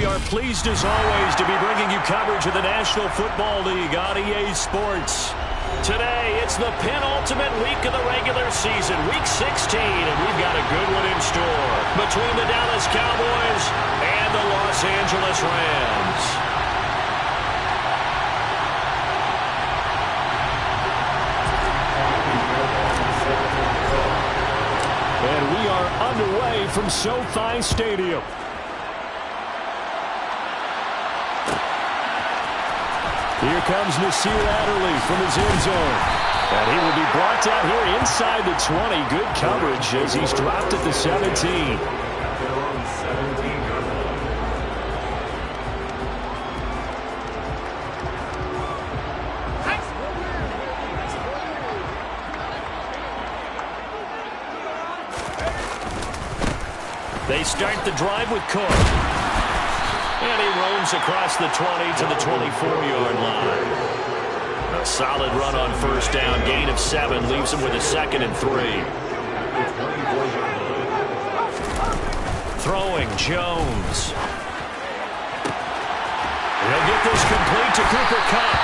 we are pleased as always to be bringing you coverage of the National Football League on EA Sports. Today, it's the penultimate week of the regular season, Week 16, and we've got a good one in store between the Dallas Cowboys and the Los Angeles Rams. And we are underway from SoFi Stadium. Here comes Nasir Adderley from his end zone. And he will be brought down here inside the 20. Good coverage as he's dropped at the 17. They start the drive with Cook. And he roams across the 20 to the 24-yard line. A solid run on first down. Gain of 7 leaves him with a 2nd and 3. Throwing Jones. He'll get this complete to Cooper Kupp.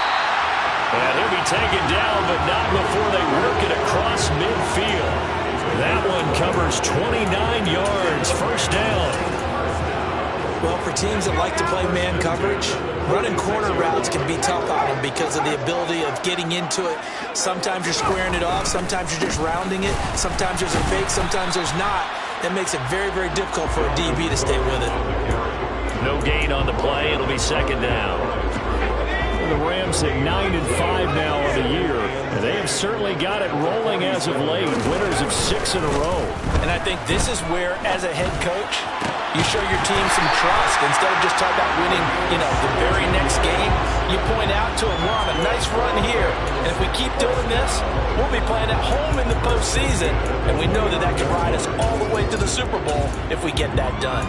And he'll be taken down, but not before they work it across midfield. That one covers 29 yards. First down. Well, for teams that like to play man coverage, running corner routes can be tough on them because of the ability of getting into it. Sometimes you're squaring it off. Sometimes you're just rounding it. Sometimes there's a fake. Sometimes there's not. That makes it very, very difficult for a DB to stay with it. No gain on the play. It'll be 2nd down. The Rams at 9-5 now on the year. And they have certainly got it rolling as of late. Winners of 6 in a row. And I think this is where, as a head coach, you show your team some trust. Instead of just talking about winning, the very next game, you point out to them, we're on a nice run here. And if we keep doing this, we'll be playing at home in the postseason. And we know that that can ride us all the way to the Super Bowl if we get that done.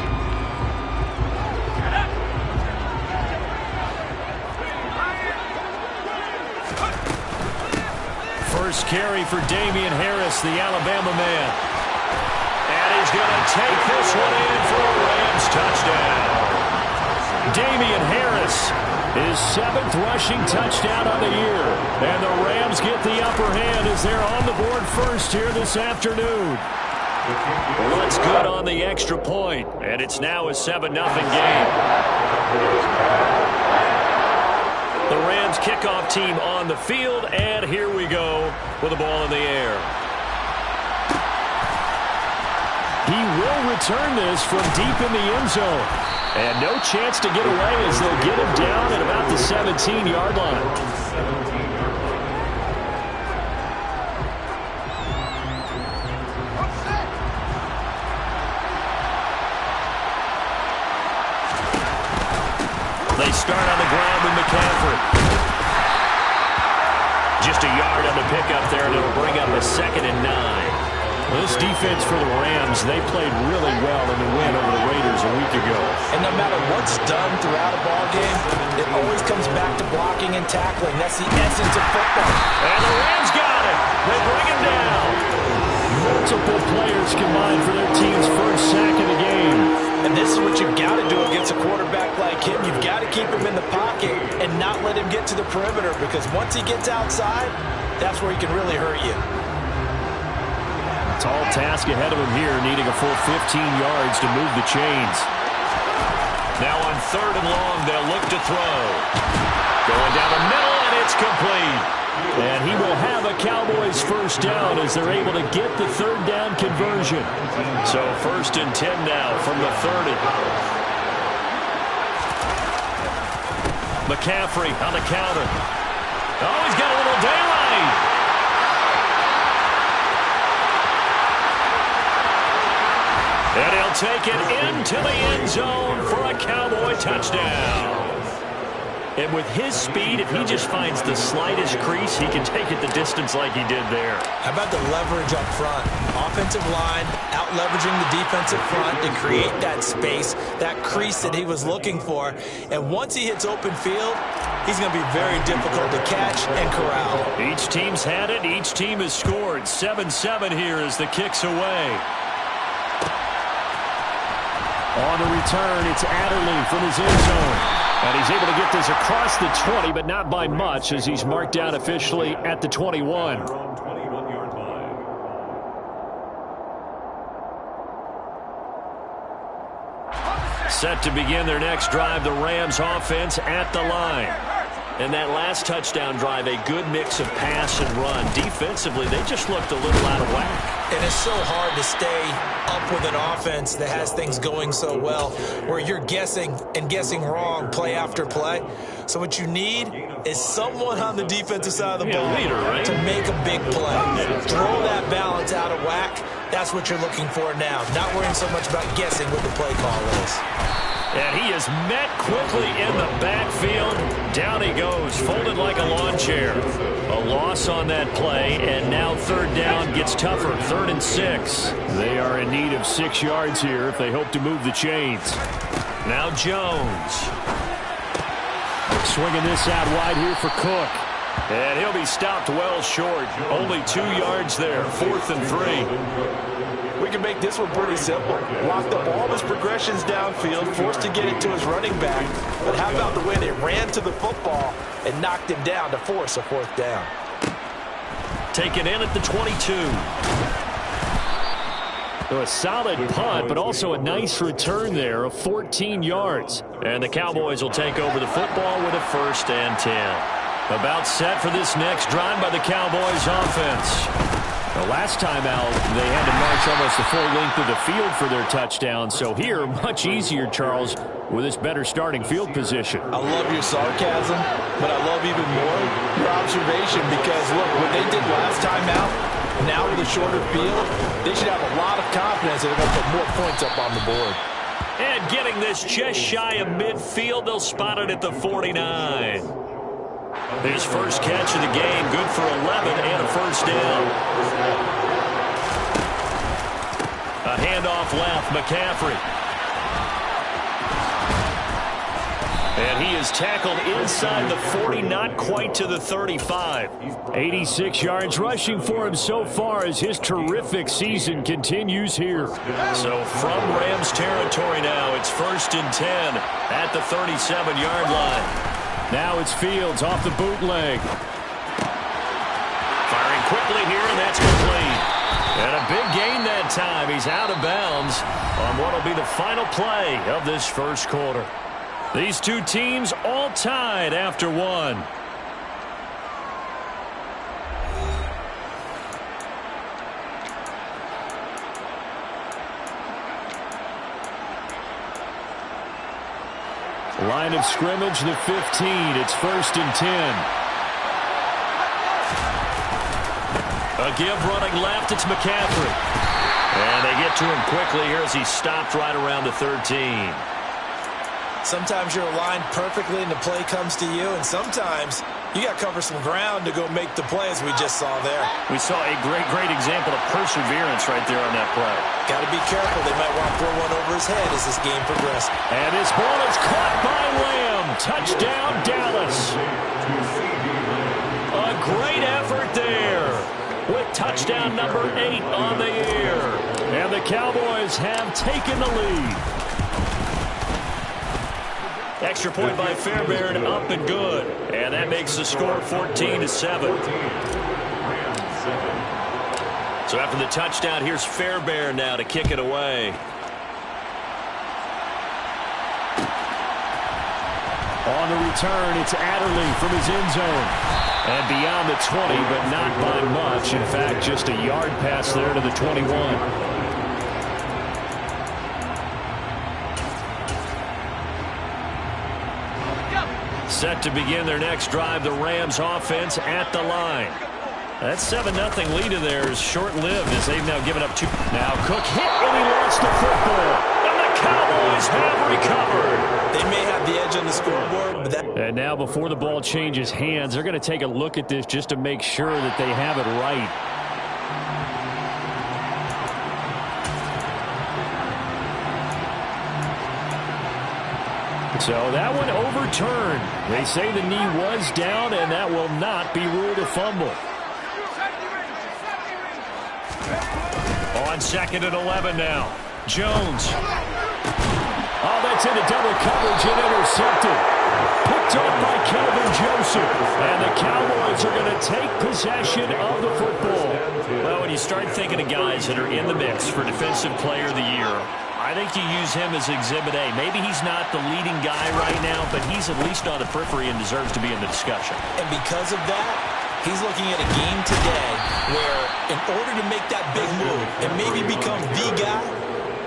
First carry for Damian Harris, the Alabama man. And he's going to take this one in for a Rams touchdown. Damian Harris, his 7th rushing touchdown on the year. And the Rams get the upper hand as they're on the board first here this afternoon. What's good on the extra point? And it's now a 7-0 game. The Rams kickoff team on the field, and here we go with the ball in the air. He will return this from deep in the end zone. And no chance to get away as they'll get him down at about the 17-yard line. They start on the ground with McCaffrey. Just a yard on the pickup there, and it'll bring up a 2nd and 9. This defense for the Rams, they played really well in the win over the Raiders a week ago. And no matter what's done throughout a ball game, it always comes back to blocking and tackling. That's the essence of football. And the Rams got it. They bring him down. Multiple players combined for their team's first sack of the game. And this is what you've got to do against a quarterback like him. You've got to keep him in the pocket and not let him get to the perimeter, because once he gets outside, that's where he can really hurt you. Tall task ahead of him here, needing a full 15 yards to move the chains. Now on 3rd and long, they'll look to throw. Going down the middle, and it's complete. And he will have a Cowboys first down as they're able to get the 3rd down conversion. So 1st and 10 now from the 30. McCaffrey on the counter. Oh, he's got a little daylight. And he'll take it into the end zone for a Cowboy touchdown. And with his speed, if he just finds the slightest crease, he can take it the distance like he did there. How about the leverage up front? Offensive line out-leveraging the defensive front to create that space, that crease that he was looking for. And once he hits open field, he's going to be very difficult to catch and corral. Each team's had it. Each team has scored. 7-7 here as the kick's away. On the return, it's Adderley from his end zone. And he's able to get this across the 20, but not by much, as he's marked down officially at the 21. Set to begin their next drive, the Rams offense at the line. And that last touchdown drive, a good mix of pass and run. Defensively, they just looked a little out of whack. And it's so hard to stay up with an offense that has things going so well, where you're guessing and guessing wrong play after play. So what you need is someone on the defensive side of the ball to make a big play. Throw that balance out of whack. That's what you're looking for now. Not worrying so much about guessing what the play call is. And he is met quickly in the backfield. Down he goes, folded like a lawn chair. A loss on that play, and now third down gets tougher. 3rd and 6. They are in need of 6 yards here if they hope to move the chains. Now Jones. Swinging this out wide here for Cook. And he'll be stopped well short. Only 2 yards there. 4th and 3. We can make this one pretty simple. Locked up all his progressions downfield, forced to get it to his running back. But how about the way they ran to the football and knocked him down to force a 4th down? Taken in at the 22. So a solid punt, but also a nice return there of 14 yards. And the Cowboys will take over the football with a 1st and 10. About set for this next drive by the Cowboys offense. The last time out, they had to march almost the full length of the field for their touchdown. So here, much easier, Charles, with this better starting field position. I love your sarcasm, but I love even more your observation because, look, what they did last time out, now with a shorter field, they should have a lot of confidence that they're going to put more points up on the board. And getting this just shy of midfield, they'll spot it at the 49. His first catch of the game, good for 11 and a 1st down. A handoff left, McCaffrey. And he is tackled inside the 40, not quite to the 35. 86 yards rushing for him so far as his terrific season continues here. So from Rams territory now, it's 1st and 10 at the 37-yard line. Now it's Fields off the bootleg. Firing quickly here, and that's complete. And a big gain that time. He's out of bounds on what will be the final play of this first quarter. These two teams all tied after one. Line of scrimmage, the 15. It's 1st and 10. A give running left. It's McCaffrey. And they get to him quickly here as he's stopped right around the 13. Sometimes you're aligned perfectly and the play comes to you, and sometimes you got to cover some ground to go make the play, as we just saw there. We saw a great example of perseverance right there on that play. Got to be careful. They might want to throw one over his head as this game progresses. And this ball is caught by Lamb. Touchdown, Dallas. A great effort there with touchdown number 8 on the year. And the Cowboys have taken the lead. Extra point by Fairbairn, up and good. And that makes the score 14-7. So after the touchdown, here's Fairbairn now to kick it away. On the return, it's Adderley from his end zone. And beyond the 20, but not by much. In fact, just a yard pass there to the 21. Set to begin their next drive, the Rams offense at the line. That 7-0 lead of theirs short-lived as they've now given up 2. Now Cook hit and he lost the football. And the Cowboys have recovered. They may have the edge on the scoreboard, but that... And now before the ball changes hands, they're going to take a look at this just to make sure that they have it right. So that one overturned. They say the knee was down, and that will not be ruled a fumble. On 2nd and 11 now. Jones. intercepted. Picked up by Kelvin Joseph. And the Cowboys are going to take possession of the football. Well, when you start thinking of guys that are in the mix for Defensive Player of the Year, I think you use him as Exhibit A. Maybe he's not the leading guy right now, but he's at least on the periphery and deserves to be in the discussion. And because of that, he's looking at a game today where in order to make that big move and maybe become the guy,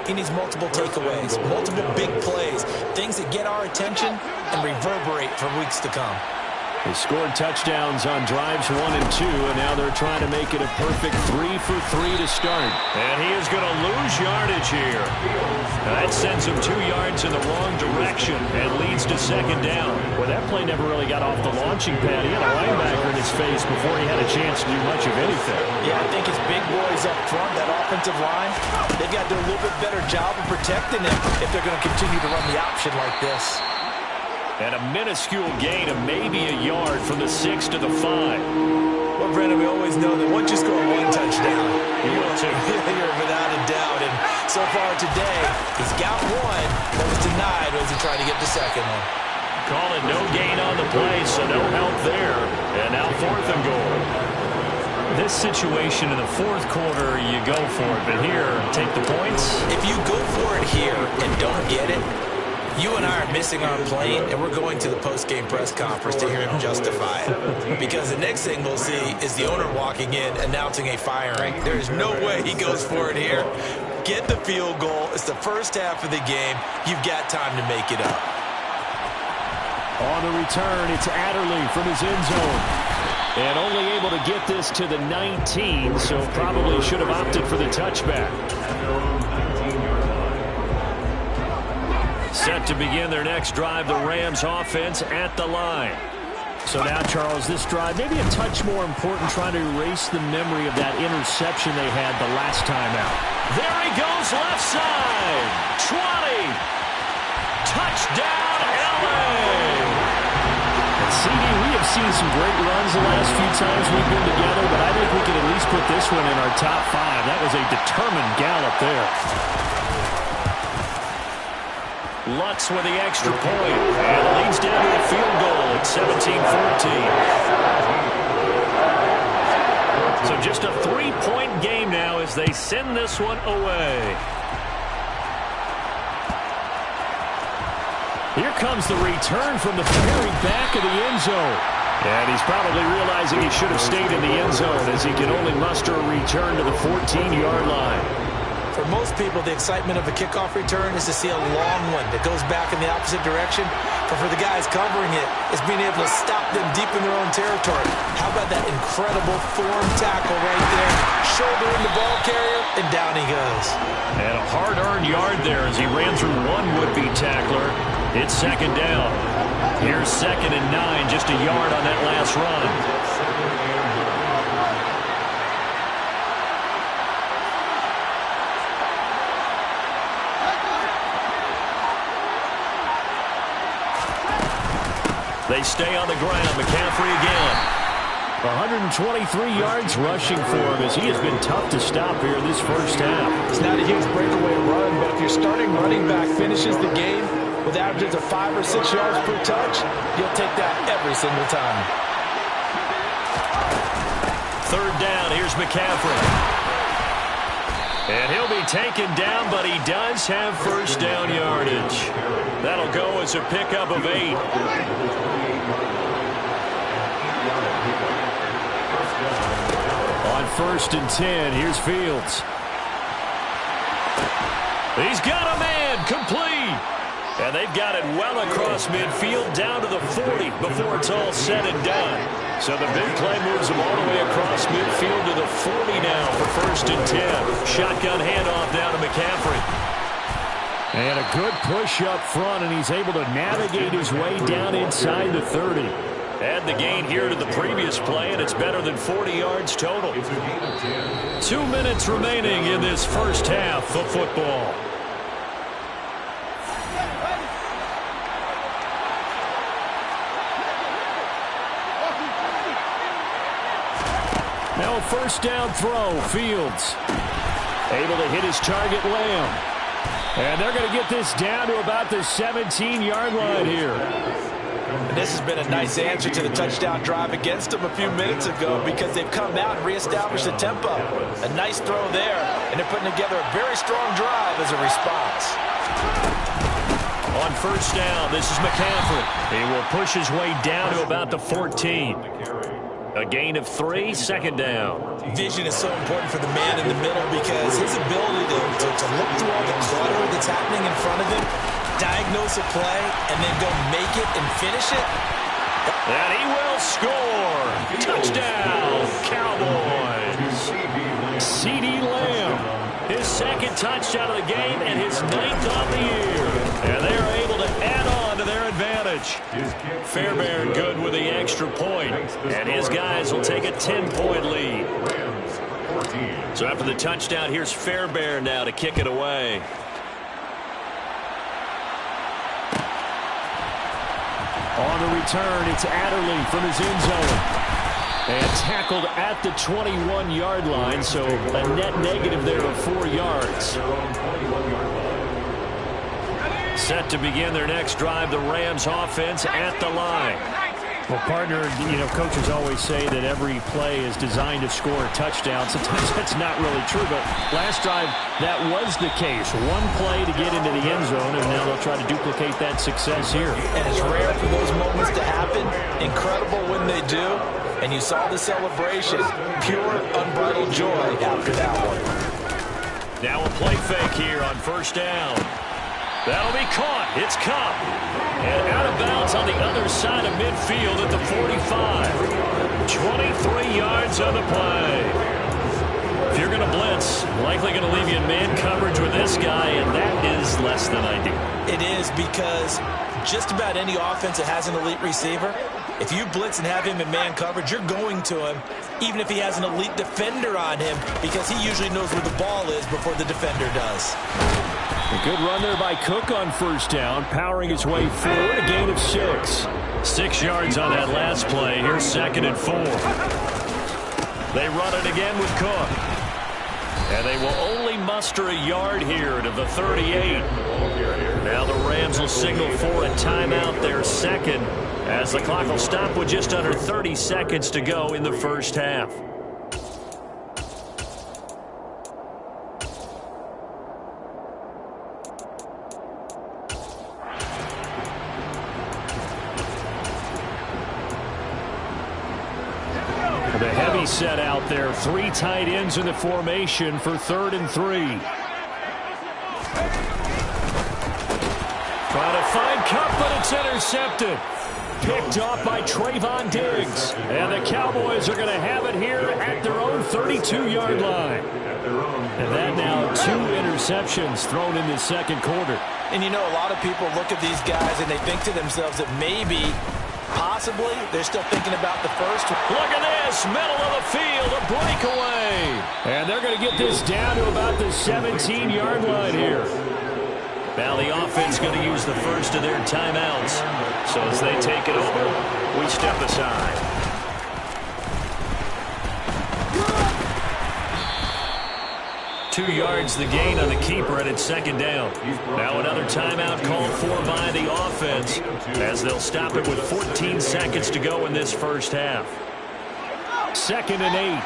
he needs multiple takeaways, multiple big plays, things that get our attention and reverberate for weeks to come. They scored touchdowns on drives 1 and 2, and now they're trying to make it a perfect 3 for 3 to start. And he is going to lose yardage here. That sends him 2 yards in the wrong direction and leads to second down. Well, that play never really got off the launching pad. He had a linebacker in his face before he had a chance to do much of anything. Yeah, I think his big boys up front, that offensive line, they've got to do a little bit better job of protecting him if they're going to continue to run the option like this. And a minuscule gain of maybe a yard from the 6 to the 5. Well, Brandon, we always know that once you score 1 touchdown, you're without a doubt. And so far today, he's got 1 that was denied as he tried to get the second one. Call it no gain on the play, so no help there. And now 4th and goal. This situation in the 4th quarter, you go for it. But here, take the points. If you go for it here and don't get it, you and I are missing our plane, and we're going to the post-game press conference to hear him justify it. Because the next thing we'll see is the owner walking in, announcing a firing. There is no way he goes for it here. Get the field goal. It's the first half of the game. You've got time to make it up. On the return, it's Adderley from his end zone. And only able to get this to the 19, so probably should have opted for the touchback. Set to begin their next drive, the Rams offense at the line. So now, Charles, this drive maybe a touch more important, trying to erase the memory of that interception they had the last time out. There he goes, left side. 20. Touchdown, LA. And CD, we have seen some great runs the last few times we've been together, but I think we can at least put this one in our top 5. That was a determined gallop there. Lutz with the extra point, and leads down to the field goal at 17-14. So just a 3-point game now as they send this one away. Here comes the return from the very back of the end zone. And he's probably realizing he should have stayed in the end zone as he can only muster a return to the 14-yard line. For most people, the excitement of a kickoff return is to see a long one that goes back in the opposite direction. But for the guys covering it, it's being able to stop them deep in their own territory. How about that incredible form tackle right there? Shoulder in the ball carrier, and down he goes. And a hard-earned yard there as he ran through one would-be tackler. It's second down. Here's 2nd and 9, just a yard on that last run. They stay on the ground. McCaffrey again. 123 yards rushing for him as he has been tough to stop here this first half. It's not a huge breakaway run, but if your starting running back finishes the game with averages of 5 or 6 yards per touch, you'll take that every single time. 3rd down. Here's McCaffrey. And he'll be taken down, but he does have first down yardage. That'll go as a pickup of 8. On 1st and 10, here's Fields. He's got a man, complete. And they've got it well across midfield down to the 40 before it's all said and done. So the big play moves him all the way across midfield to the 40 now for 1st and 10. Shotgun handoff down to McCaffrey. And a good push up front, and he's able to navigate his way down inside the 30. Add the gain here to the previous play, and it's better than 40 yards total. 2 minutes remaining in this first half of football. Now a first down throw, Fields. Able to hit his target, Lamb. And they're going to get this down to about the 17-yard line here. And this has been a nice answer to the touchdown drive against them a few minutes ago because they've come out and reestablished the tempo. A nice throw there, and they're putting together a very strong drive as a response. On first down, this is McCaffrey. He will push his way down to about the 14. A gain of 3, second down. Vision is so important for the man in the middle because his ability to look through all the clutter that's happening in front of him, diagnose a play, and then go make it and finish it. And he will score. Touchdown, Cowboys. CeeDee Lamb, his second touchdown of the game and his 9th on the year. And they are able to add on to their advantage. Fairbairn good with the extra point, and his guys will take a 10-point lead. So after the touchdown, here's Fairbairn now to kick it away. On the return, it's Adderley from his end zone. And tackled at the 21-yard line, so a net negative there of 4 yards. Set to begin their next drive, the Rams offense at the line. Well, partner, coaches always say that every play is designed to score a touchdown. Sometimes that's not really true, but last drive, that was the case. One play to get into the end zone, and now they'll try to duplicate that success here. And it's rare for those moments to happen. Incredible when they do. And you saw the celebration. Pure, unbridled joy after that one. Now a play fake here on first down. That'll be caught. It's Cup. And out of bounds on the other side of midfield at the 45. 23 yards on the play. If you're going to blitz, likely going to leave you in man coverage with this guy, and that is less than ideal. It is because just about any offense that has an elite receiver, if you blitz and have him in man coverage, you're going to him, even if he has an elite defender on him, because he usually knows where the ball is before the defender does. A good run there by Cook on first down, powering his way forward, a gain of 6. 6 yards on that last play. Here's 2nd and 4. They run it again with Cook. And they will only muster a yard here to the 38. Now the Rams will signal for a timeout, their second, as the clock will stop with just under 30 seconds to go in the first half. The heavy set out there. 3 tight ends in the formation for 3rd and 3. Trying to find Cup, but it's intercepted. Picked off by Trayvon Diggs. And the Cowboys are going to have it here at their own 32-yard line. And that now 2 interceptions thrown in the second quarter. And a lot of people look at these guys and they think to themselves that maybe, possibly, they're still thinking about the first. Look at this, middle of the field, a breakaway. And they're going to get this down to about the 17-yard line here. Now the offense going to use the first of their timeouts. So as they take it over, we step aside. Two yards the gain on the keeper, and it's 2nd down. Now another timeout called for by the offense as they'll stop it with 14 seconds to go in this first half. 2nd and 8.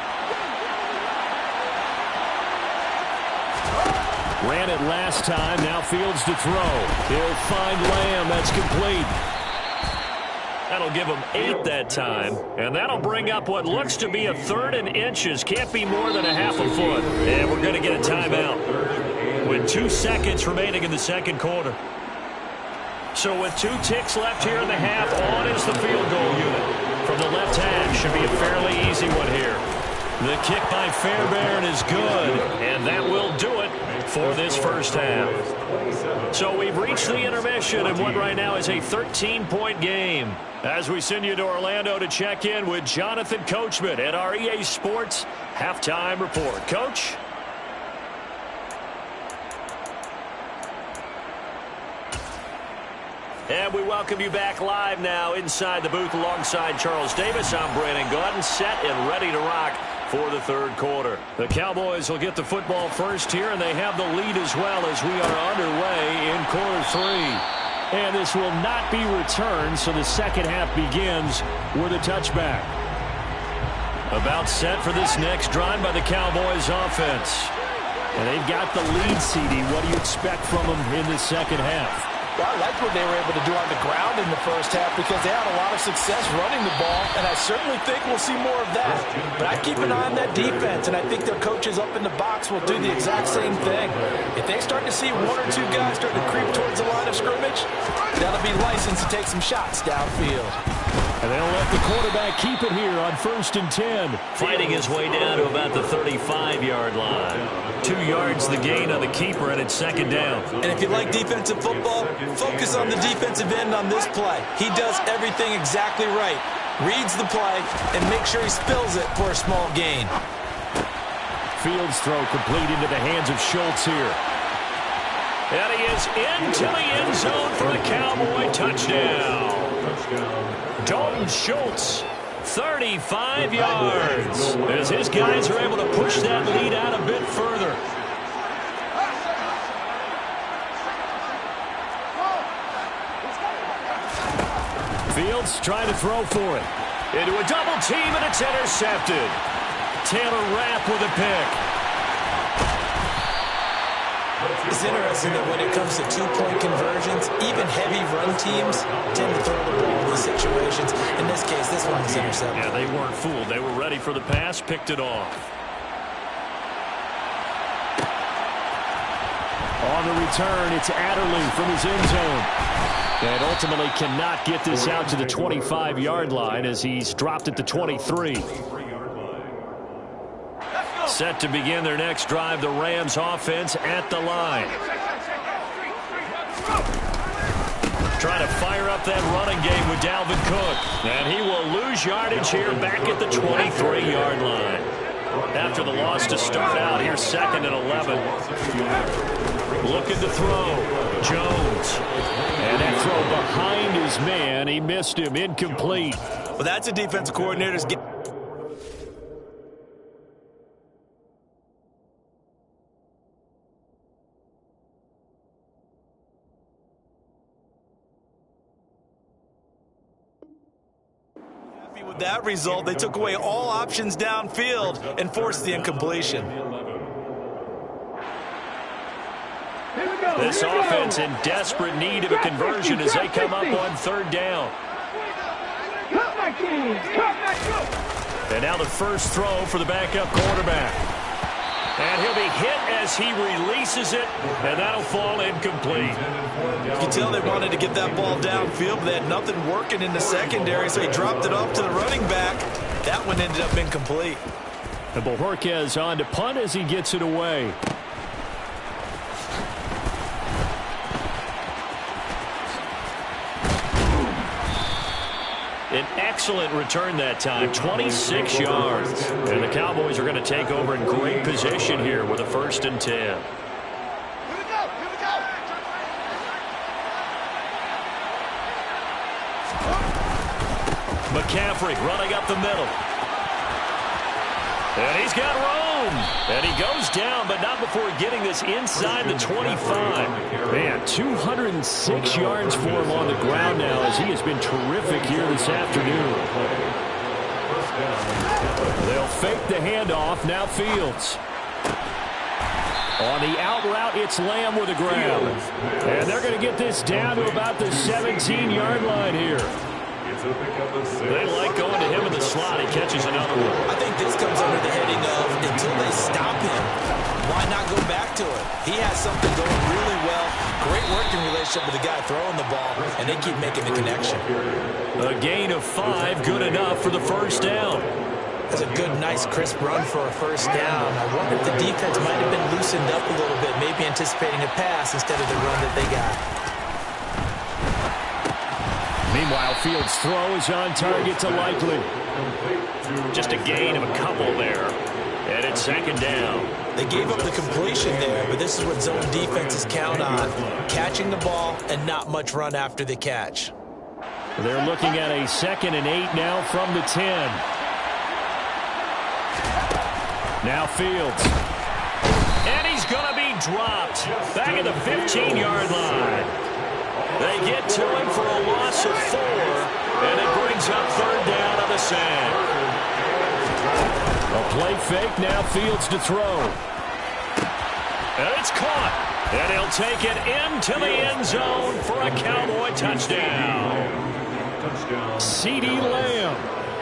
Ran it last time. Now Fields to throw. He'll find Lamb. That's complete. That'll give him 8 that time. And that'll bring up what looks to be a 3rd and inches. Can't be more than a half a foot. And we're going to get a timeout with 2 seconds remaining in the second quarter. So with 2 ticks left here in the half, on is the field goal unit. From the left hash, should be a fairly easy one here. The kick by Fairbairn is good, and that will do it for this first half. So we've reached the intermission in what right now is a 13-point game. As we send you to Orlando to check in with Jonathan Coachman at our EA Sports Halftime Report. Coach? And we welcome you back live now inside the booth alongside Charles Davis. I'm Brandon Gaudin, set and ready to rock for the third quarter. The Cowboys will get the football first here, and they have the lead as well as we are underway in quarter 3. And this will not be returned, so the second half begins with a touchback. About set for this next drive by the Cowboys offense. And they've got the lead, CD. What do you expect from them in the second half? Well, I liked what they were able to do on the ground in the first half because they had a lot of success running the ball, and I certainly think we'll see more of that. But I keep an eye on that defense, and I think their coaches up in the box will do the exact same thing. If they start to see one or two guys start to creep towards the line of scrimmage, that'll be licensed to take some shots downfield. And they'll let the quarterback keep it here on 1st and 10. Fighting his way down to about the 35-yard line. 2 yards the gain on the keeper, and it's second down. And if you like defensive football, focus on the defensive end on this play. He does everything exactly right. Reads the play and makes sure he spills it for a small gain. Fields throw complete into the hands of Schultz here. And he is into the end zone for the Cowboy touchdown. Dalton Schultz, 35 yards, as his guys are able to push that lead out a bit further. Fields trying to throw for it. Into a double team, and it's intercepted. Taylor Rapp with a pick. It's interesting that when it comes to two-point conversions, even heavy run teams tend to throw the ball in these situations. In this case, this one was intercepted. Yeah, they weren't fooled. They were ready for the pass, picked it off. On the return, it's Adderley from his end zone. And ultimately cannot get this out to the 25-yard line as he's dropped at the 23. Set to begin their next drive, the Rams offense at the line. Trying to fire up that running game with Dalvin Cook. And he will lose yardage here back at the 23-yard line. After the loss to start out, here's 2nd and 11. Looking to throw. Jones. And that throw behind his man. He missed him. Incomplete. Well, that's a defensive coordinator's game. With that result, they took away all options downfield and forced the incompletion. This offense in desperate need of a conversion as they come up on 3rd down. And now the first throw for the backup quarterback. And he'll be hit as he releases it, and that'll fall incomplete. You can tell they wanted to get that ball downfield, but they had nothing working in the secondary, so he dropped it off to the running back. That one ended up incomplete. And Bojorquez on to punt as he gets it away. An excellent return that time, 26 yards. And the Cowboys are going to take over in great position here with a 1st and 10. Here we go. McCaffrey running up the middle. And he's got room. And he goes down, but not before getting this inside the 25. Man, 206 yards for him on the ground now as he has been terrific here this afternoon. They'll fake the handoff. Now Fields. On the out route, it's Lamb with a grab. And they're going to get this down to about the 17-yard line here. They like going to him in the slot. He catches another one. I think this comes under the heading of until they stop him, why not go back to it? He has something going really well. Great working relationship with the guy throwing the ball, and they keep making the connection. A gain of 5, good enough for the first down. That's a good, nice, crisp run for a first down. I wonder if the defense might have been loosened up a little bit, maybe anticipating a pass instead of the run that they got. Meanwhile, Fields' throw is on target to Likely. Just a gain of a couple there. And it's 2nd down. They gave up the completion there, but this is what zone defenses count on. Catching the ball and not much run after the catch. They're looking at a 2nd and 8 now from the 10. Now Fields. And he's going to be dropped back at the 15-yard line. They get to him for a loss of 4, and it brings up third down on the sack. A play fake, now Fields to throw. And it's caught. And he'll take it into the end zone for a Cowboy touchdown. CeeDee Lamb,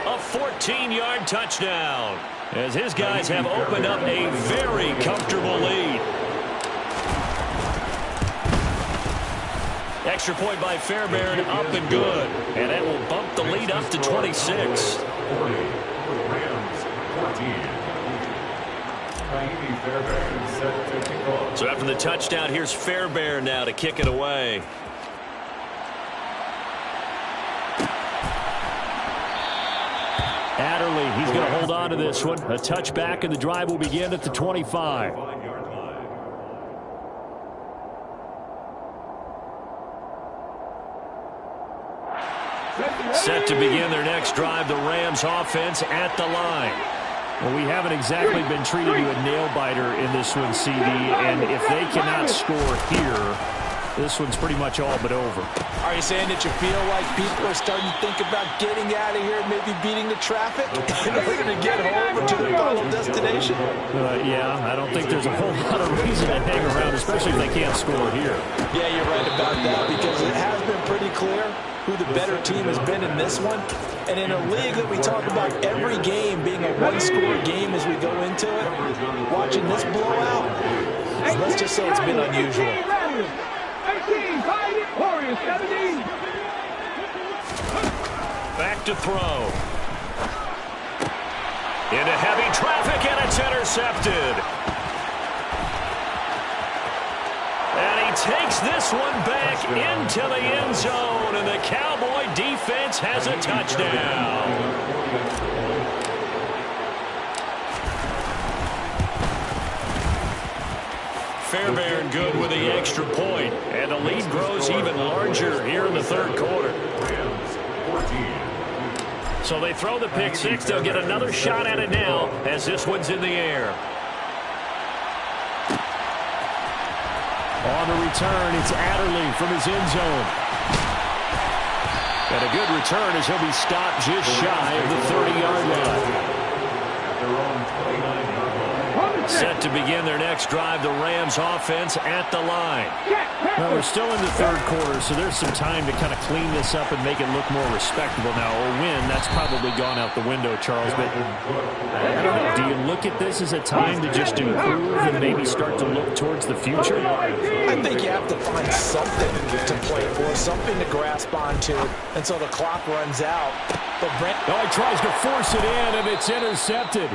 a 14-yard touchdown, as his guys have opened up a very comfortable lead. Extra point by Fairbairn, up and good. And that will bump the lead up to 26. So after the touchdown, here's Fairbairn now to kick it away. Adderley, he's going to hold on to this one. A touchback, and the drive will begin at the 25. Set to begin their next drive, the Rams offense at the line. Well, we haven't exactly been treated to a nail-biter in this one, CD, and if they cannot score here, this one's pretty much all but over. Are you saying that you feel like people are starting to think about getting out of here and maybe beating the traffic in order to get home or to their final destination? Yeah, I don't think there's a whole lot of reason to hang around, especially if they can't score here. Yeah, you're right about that, because it has been pretty clear who the better team has been in this one. And in a league that we talk about every game being a one-score game as we go into it, watching this blowout, let's just say it's been unusual. 18, Warriors, 17. Back to throw. Into heavy traffic, and it's intercepted. And he takes this one back into the end zone, and the Cowboy defense has a touchdown. Fairbairn good with the extra point, and the lead grows even larger here in the third quarter. So they throw the pick six. They'll get another shot at it now as this one's in the air. On the return, it's Adderley from his end zone. And a good return as he'll be stopped just shy of the 30-yard line. Set to begin their next drive, the Rams offense at the line. Well, we're still in the third quarter, so there's some time to kind of clean this up and make it look more respectable now. A win, that's probably gone out the window, Charles. But I don't know, do you look at this as a time to just improve and maybe start to look towards the future? I think you have to find something to play for, something to grasp onto until the clock runs out. But Brent, he tries to force it in, and it's intercepted.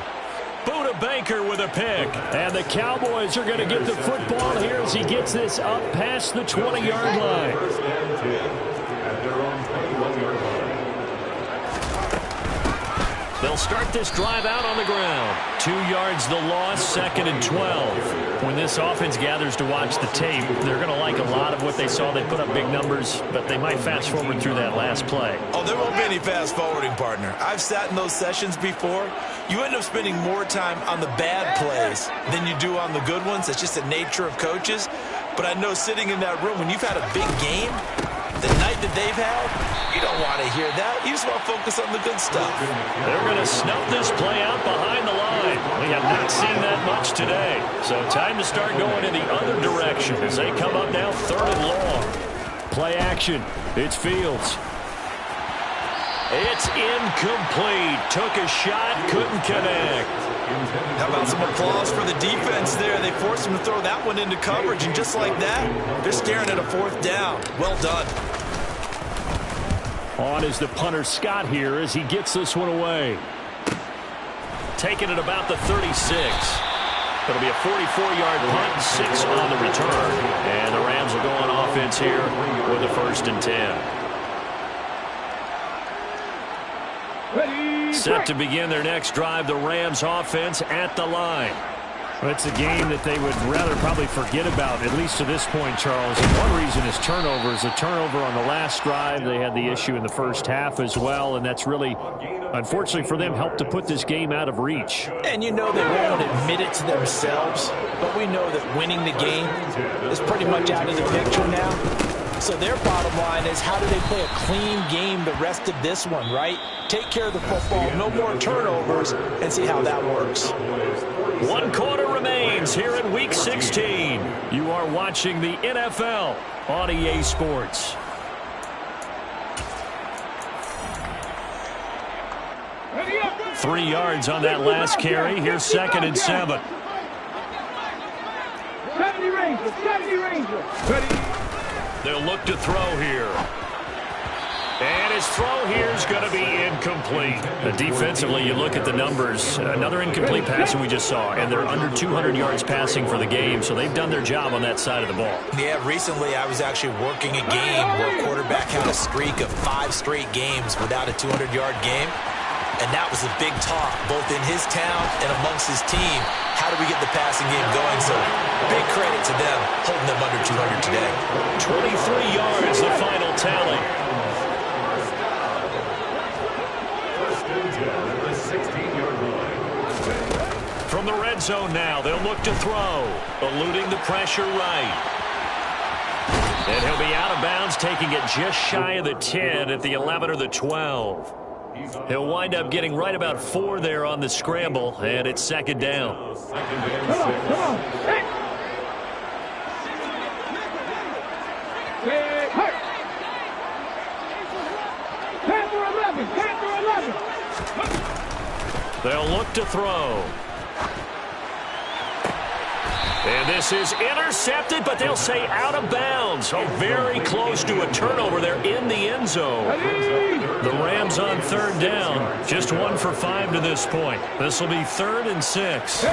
Buda Baker with a pick. And the Cowboys are going to get the football here as he gets this up past the 20-yard line. They'll start this drive out on the ground. 2 yards the loss, 2nd and 12. When this offense gathers to watch the tape, they're going to like a lot of what they saw. They put up big numbers, but they might fast forward through that last play. Oh, there won't be any fast forwarding, partner. I've sat in those sessions before. You end up spending more time on the bad plays than you do on the good ones. It's just the nature of coaches. But I know sitting in that room, when you've had a big game, the night that they've had, you don't want to hear that. You just want to focus on the good stuff. They're going to snuff this play out behind the line. We have not seen that much today. So time to start going in the other direction as they come up now 3rd and long. Play action. It's Fields. It's incomplete. Took a shot, couldn't connect. How about some applause for the defense there? They forced him to throw that one into coverage, and just like that, they're staring at a 4th down. Well done. On is the punter Scott here as he gets this one away. Taking it about the 36. It'll be a 44-yard punt, 6 on the return. And the Rams will go on offense here with a 1st and 10. Set to begin their next drive, the Rams offense at the line. It's a game that they would rather probably forget about, at least to this point, Charles. And one reason is turnovers. A turnover on the last drive. They had the issue in the first half as well, and that's really, unfortunately for them, helped to put this game out of reach. And you know they won't admit it to themselves, but we know that winning the game is pretty much out of the picture now. So their bottom line is, how do they play a clean game the rest of this one, right? Take care of the football, no more turnovers, and see how that works. 1 quarter remains here in Week 16. You are watching the NFL on EA Sports. Ready up. 3 yards on that last carry. Here's 2nd and 7. 70 Rangers, 70 Rangers. Ready. They'll look to throw here. And his throw here is going to be incomplete. Defensively, you look at the numbers. Another incomplete pass that we just saw, and they're under 200 yards passing for the game, so they've done their job on that side of the ball. Yeah, recently I was actually working a game where a quarterback had a streak of 5 straight games without a 200-yard game, and that was a big talk, both in his town and amongst his team. How do we get the passing game going? So big credit to them, holding them under 200 today. 23 yards, the final tally. From the red zone now, they'll look to throw, eluding the pressure right. And he'll be out of bounds, taking it just shy of the 10 at the 11 or the 12. He'll wind up getting right about 4 there on the scramble, and it's 2nd down. Come on. Hey. Hey. Panther 11, Panther 11. They'll look to throw. And this is intercepted, but they'll say out of bounds. So very close to a turnover there in the end zone. The Rams on 3rd down. Just 1 for 5 to this point. This will be 3rd and 6.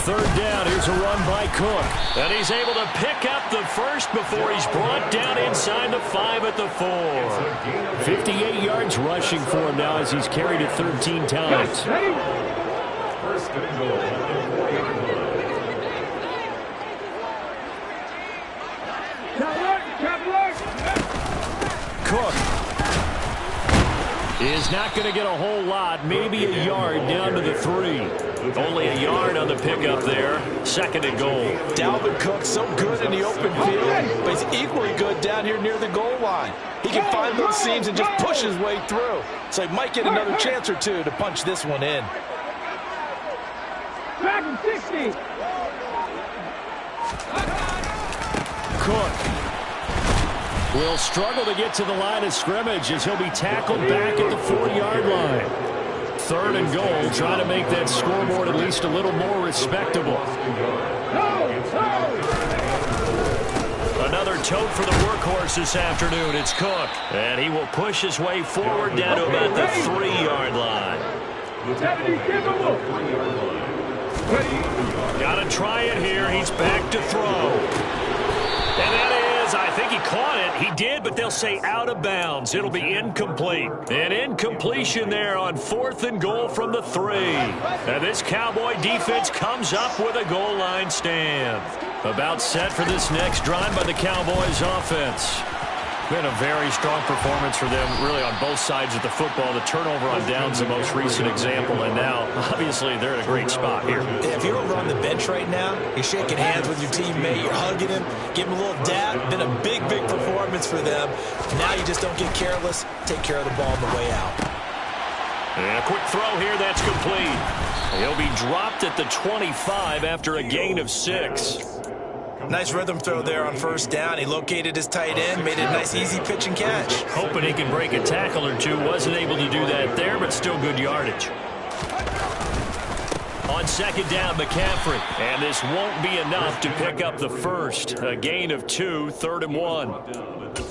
3rd down. Here's a run by Cook. And he's able to pick up the first before he's brought down inside the 5 at the 4. 58 yards rushing for him now as he's carried it 13 times. First and goal. Cook is not going to get a whole lot, maybe a yard down to the 3. Only a yard on the pickup there. 2nd and goal. Dalvin Cook so good in the open field, but he's equally good down here near the goal line. He can find those seams and just push his way through. So he might get another chance or two to punch this one in. Back in 60. Cook will struggle to get to the line of scrimmage as he'll be tackled back at the 4-yard line. 3rd and goal, trying to make that scoreboard at least a little more respectable. Another tote for the workhorse this afternoon. It's Cook, and he will push his way forward down to about the 3-yard line. Got to try it here. He's back to throw. And that is, I think he caught it. He did, but they'll say out of bounds. It'll be incomplete. An incompletion there on 4th and goal from the 3. And this Cowboy defense comes up with a goal line stand. About set for this next drive by the Cowboys offense. Been a very strong performance for them, really, on both sides of the football. The turnover on downs, the most recent example, and now, obviously, they're in a great spot here. If you're over on the bench right now, you're shaking hands with your teammate, you're hugging him, give him a little dab. Been a big, big performance for them. Now you just don't get careless. Take care of the ball on the way out. And a quick throw here, that's complete. He'll be dropped at the 25 after a gain of 6. Nice rhythm throw there on 1st down. He located his tight end, made it a nice, easy pitch and catch. Hoping he can break a tackle or two. Wasn't able to do that there, but still good yardage. On 2nd down, McCaffrey. And this won't be enough to pick up the first. A gain of 2, 3rd and 1.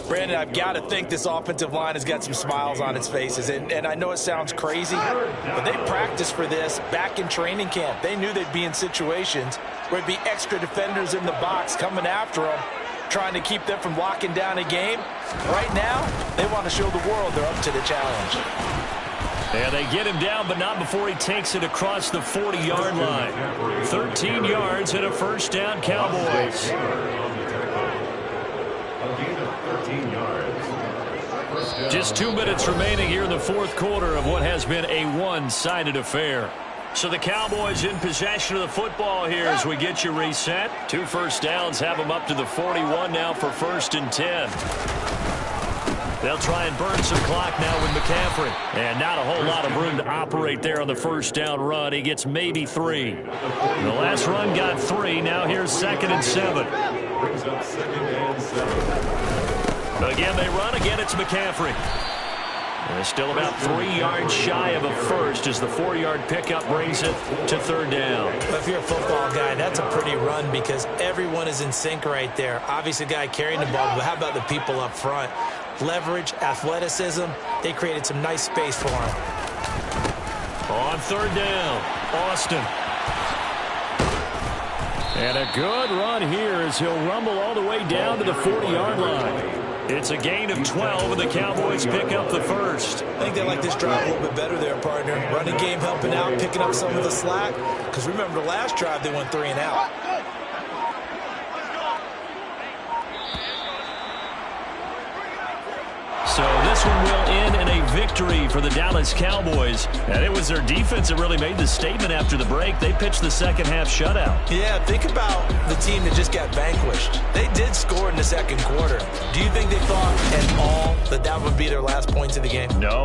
Brandon, I've got to think this offensive line has got some smiles on its faces. And I know it sounds crazy, but they practiced for this back in training camp. They knew they'd be in situations where it'd be extra defenders in the box coming after them, trying to keep them from locking down a game. Right now, they want to show the world they're up to the challenge. And they get him down, but not before he takes it across the 40-yard line. 13 yards and a first down, Cowboys. Just 2 minutes remaining here in the fourth quarter of what has been a one-sided affair. So the Cowboys in possession of the football here as we get you reset. 2 first downs have them up to the 41 now for 1st and 10. They'll try and burn some clock now with McCaffrey. And not a whole lot of room to operate there on the first down run. He gets maybe 3. The last run got 3. Now here's 2nd and 7. Again, they run. Again, it's McCaffrey. They're still about 3 yards shy of a first as the 4-yard pickup brings it to 3rd down. If you're a football guy, that's a pretty run because everyone is in sync right there. Obviously, the guy carrying the ball, but how about the people up front? Leverage, athleticism, they created some nice space for him. On 3rd down, Austin. And a good run here as he'll rumble all the way down to the 40-yard line. It's a gain of 12, and the Cowboys pick up the first. I think they like this drive a little bit better there, partner. Running game helping out, picking up some of the slack. Because remember, the last drive, they went 3 and out. So this one will end in a victory for the Dallas Cowboys. And it was their defense that really made the statement after the break. They pitched the second half shutout. Yeah, think about the team that just got vanquished. They did score in the second quarter. Do you think they thought at all that that would be their last points of the game? No.